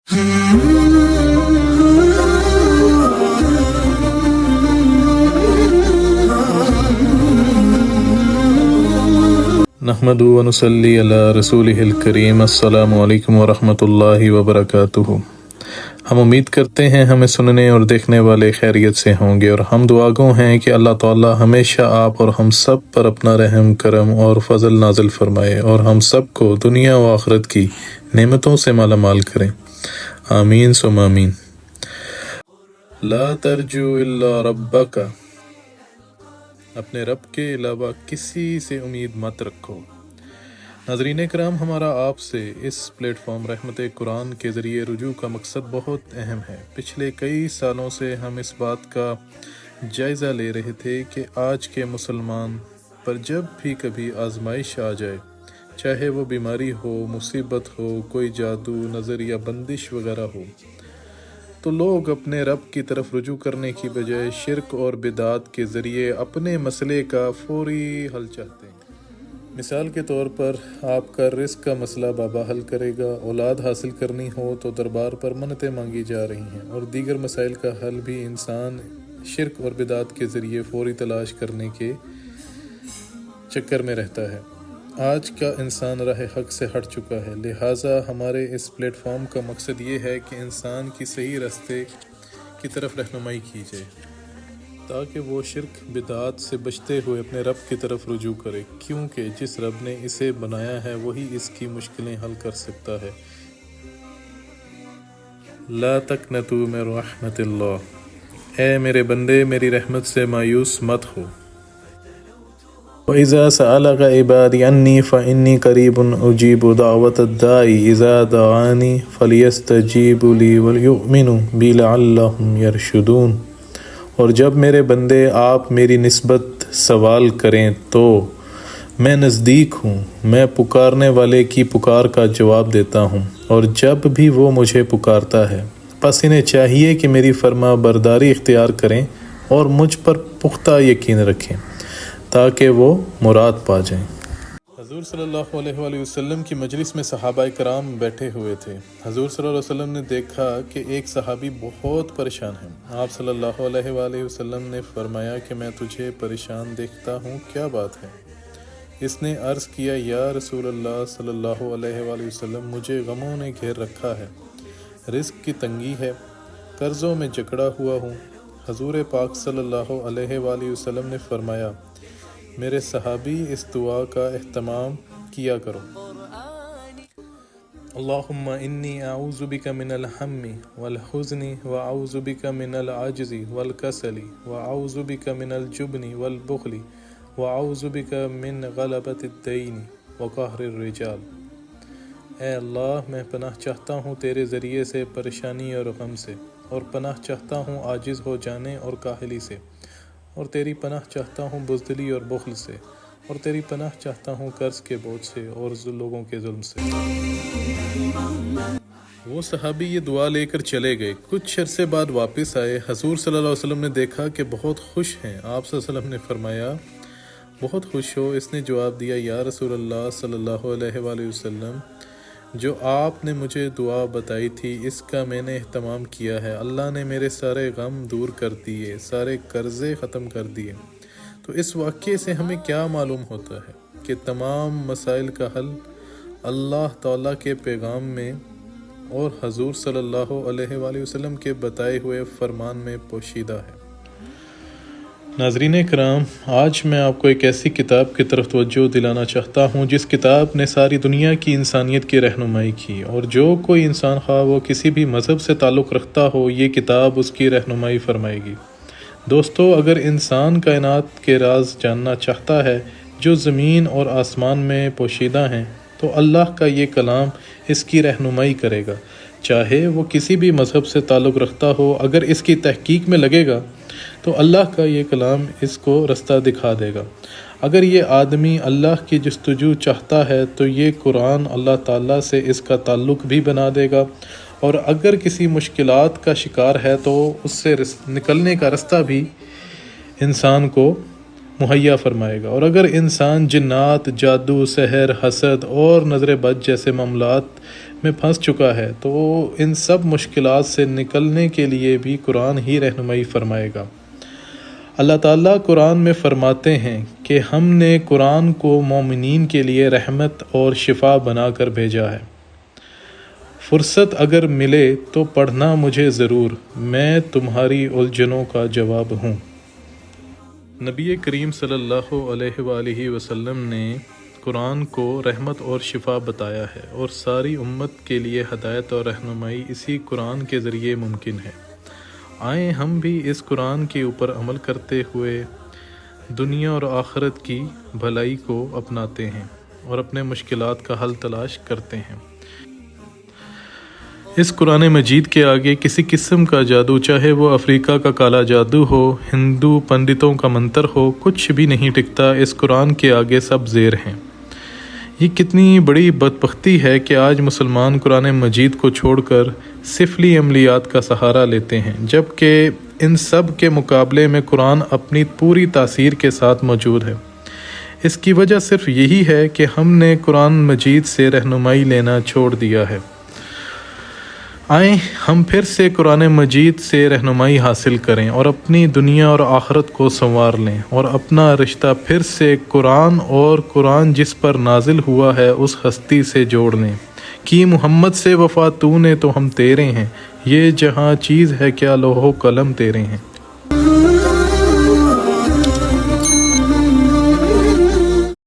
نحمدو و نصلی علی رسولہ الکریم۔ السلام علیکم ورحمۃ اللہ وبرکاتہ۔ ہم امید کرتے ہیں ہمیں سننے اور دیکھنے والے خیریت سے ہوں گے، اور ہم دعا گو ہیں کہ اللہ تعالی ہمیشہ آپ اور ہم سب پر اپنا رحم کرم اور فضل نازل فرمائے، اور ہم سب کو دنیا و آخرت کی نعمتوں سے مالا مال کریں، آمین ثم آمین۔ لا ترجو الا ربک، اپنے رب کے علاوہ کسی سے امید مت رکھو۔ ناظرین کرام، ہمارا آپ سے اس پلیٹ فارم رحمت قرآن کے ذریعے رجوع کا مقصد بہت اہم ہے۔ پچھلے کئی سالوں سے ہم اس بات کا جائزہ لے رہے تھے کہ آج کے مسلمان پر جب بھی کبھی آزمائش آ جائے، چاہے وہ بیماری ہو، مصیبت ہو، کوئی جادو، نظر یا بندش وغیرہ ہو، تو لوگ اپنے رب کی طرف رجوع کرنے کی بجائے شرک اور بدعات کے ذریعے اپنے مسئلے کا فوری حل چاہتے ہیں۔ مثال کے طور پر، آپ کا رزق کا مسئلہ بابا حل کرے گا، اولاد حاصل کرنی ہو تو دربار پر منتیں مانگی جا رہی ہیں، اور دیگر مسائل کا حل بھی انسان شرک اور بدعات کے ذریعے فوری تلاش کرنے کے چکر میں رہتا ہے۔ آج کا انسان راہ حق سے ہٹ چکا ہے، لہٰذا ہمارے اس پلیٹ فارم کا مقصد یہ ہے کہ انسان کی صحیح راستے کی طرف رہنمائی کی جائے، تاکہ وہ شرک بدعات سے بچتے ہوئے اپنے رب کی طرف رجوع کرے، کیونکہ جس رب نے اسے بنایا ہے وہی اس کی مشکلیں حل کر سکتا ہے۔ لا تقنطوا من رحمت اللہ، اے میرے بندے میری رحمت سے مایوس مت ہو۔ وَإِذَا سَأَلَكَ عِبَادِي عَنِّي فَإِنِّي قَرِيبٌ أُجِيبُ دَعْوَةَ الدَّاعِ إِذَا دَعَانِ فَلْيَسْتَجِيبُوا لِي وَلْيُؤْمِنُوا بِي لَعَلَّهُمْ يَرْشُدُونَ۔ اور جب میرے بندے آپ میری نسبت سوال کریں تو میں نزدیک ہوں، میں پکارنے والے کی پکار کا جواب دیتا ہوں، اور جب بھی وہ مجھے پکارتا ہے، پس انہیں چاہیے کہ میری فرما برداری اختیار کریں اور مجھ پر پختہ یقین رکھیں، تاکہ وہ مراد پا جائیں۔ حضور صلی اللہ علیہ وآلہ وسلم کی مجلس میں صحابہ کرام بیٹھے ہوئے تھے۔ حضور صلی اللہ علیہ وسلم نے دیکھا کہ ایک صحابی بہت پریشان ہے۔ آپ صلی اللہ علیہ وآلہ وسلم نے فرمایا کہ میں تجھے پریشان دیکھتا ہوں، کیا بات ہے؟ اس نے عرض کیا، یا رسول اللہ صلی اللہ علیہ وآلہ وسلم، مجھے غموں نے گھیر رکھا ہے، رزق کی تنگی ہے، قرضوں میں جکڑا ہوا ہوں۔ حضور پاک صلی اللہ علیہ وآلہ وسلم نے فرمایا، میرے صحابی اس دعا کا اہتمام کیا کرو، اللہم انی اعوذ بک من الہم والحزن واعوذ بک من العجز والکسل واعوذ بک من الجبن والبخل واعوذ بک من غلبۃ الدین وقہر الرجال۔ اے اللہ، میں پناہ چاہتا ہوں تیرے ذریعے سے پریشانی اور غم سے، اور پناہ چاہتا ہوں عاجز ہو جانے اور کاہلی سے، اور تیری پناہ چاہتا ہوں بزدلی اور بخل سے، اور تیری پناہ چاہتا ہوں قرض کے بوجھ سے اور لوگوں کے ظلم سے۔ وہ صحابی یہ دعا لے کر چلے گئے۔ کچھ عرصے بعد واپس آئے۔ حضور صلی اللہ علیہ وسلم نے دیکھا کہ بہت خوش ہیں۔ آپ صلی اللہ علیہ وسلم نے فرمایا، بہت خوش ہو؟ اس نے جواب دیا، یا رسول اللہ صلی اللہ علیہ وآلہ وسلم، جو آپ نے مجھے دعا بتائی تھی اس کا میں نے اہتمام کیا ہے، اللہ نے میرے سارے غم دور کر دیے، سارے قرضے ختم کر دیے۔ تو اس واقعے سے ہمیں کیا معلوم ہوتا ہے کہ تمام مسائل کا حل اللہ تعالیٰ کے پیغام میں اور حضور صلی اللہ علیہ وآلہ وسلم کے بتائے ہوئے فرمان میں پوشیدہ ہے۔ ناظرین کرام، آج میں آپ کو ایک ایسی کتاب کی طرف توجہ دلانا چاہتا ہوں جس کتاب نے ساری دنیا کی انسانیت کی رہنمائی کی، اور جو کوئی انسان خواہ وہ کسی بھی مذہب سے تعلق رکھتا ہو، یہ کتاب اس کی رہنمائی فرمائے گی۔ دوستو، اگر انسان کائنات کے راز جاننا چاہتا ہے جو زمین اور آسمان میں پوشیدہ ہیں، تو اللہ کا یہ کلام اس کی رہنمائی کرے گا، چاہے وہ کسی بھی مذہب سے تعلق رکھتا ہو۔ اگر اس کی تحقیق میں لگے گا تو اللہ کا یہ کلام اس کو رستہ دکھا دے گا۔ اگر یہ آدمی اللہ کی جستجو چاہتا ہے تو یہ قرآن اللہ تعالیٰ سے اس کا تعلق بھی بنا دے گا، اور اگر کسی مشکلات کا شکار ہے تو اس سے نکلنے کا رستہ بھی انسان کو مہیا فرمائے گا۔ اور اگر انسان جنات، جادو، سحر، حسد اور نظر بد جیسے معاملات میں پھنس چکا ہے تو وہ ان سب مشکلات سے نکلنے کے لیے بھی قرآن ہی رہنمائی فرمائے گا۔ اللہ تعالیٰ قرآن میں فرماتے ہیں کہ ہم نے قرآن کو مومنین کے لیے رحمت اور شفا بنا کر بھیجا ہے۔ فرصت اگر ملے تو پڑھنا مجھے ضرور، میں تمہاری الجھنوں کا جواب ہوں۔ نبی کریم صلی اللہ علیہ وآلہ وسلم نے قرآن کو رحمت اور شفا بتایا ہے، اور ساری امت کے لیے ہدایت اور رہنمائی اسی قرآن کے ذریعے ممکن ہے۔ آئیں ہم بھی اس قرآن کے اوپر عمل کرتے ہوئے دنیا اور آخرت کی بھلائی کو اپناتے ہیں اور اپنے مشکلات کا حل تلاش کرتے ہیں۔ اس قرآن مجید کے آگے کسی قسم کا جادو، چاہے وہ افریقہ کا کالا جادو ہو، ہندو پنڈتوں کا منتر ہو، کچھ بھی نہیں ٹکتا۔ اس قرآن کے آگے سب زیر ہیں۔ یہ کتنی بڑی بدبختی ہے کہ آج مسلمان قرآن مجید کو چھوڑ کر سفلی عملیات کا سہارا لیتے ہیں، جبکہ ان سب کے مقابلے میں قرآن اپنی پوری تاثیر کے ساتھ موجود ہے۔ اس کی وجہ صرف یہی ہے کہ ہم نے قرآن مجید سے رہنمائی لینا چھوڑ دیا ہے۔ آئیں ہم پھر سے قرآن مجید سے رہنمائی حاصل کریں اور اپنی دنیا اور آخرت کو سنوار لیں، اور اپنا رشتہ پھر سے قرآن اور قرآن جس پر نازل ہوا ہے اس ہستی سے جوڑ لیں۔ کہ محمد سے وفا تو نے تو ہم تیرے ہیں، یہ جہاں چیز ہے کیا لوح و قلم تیرے ہیں۔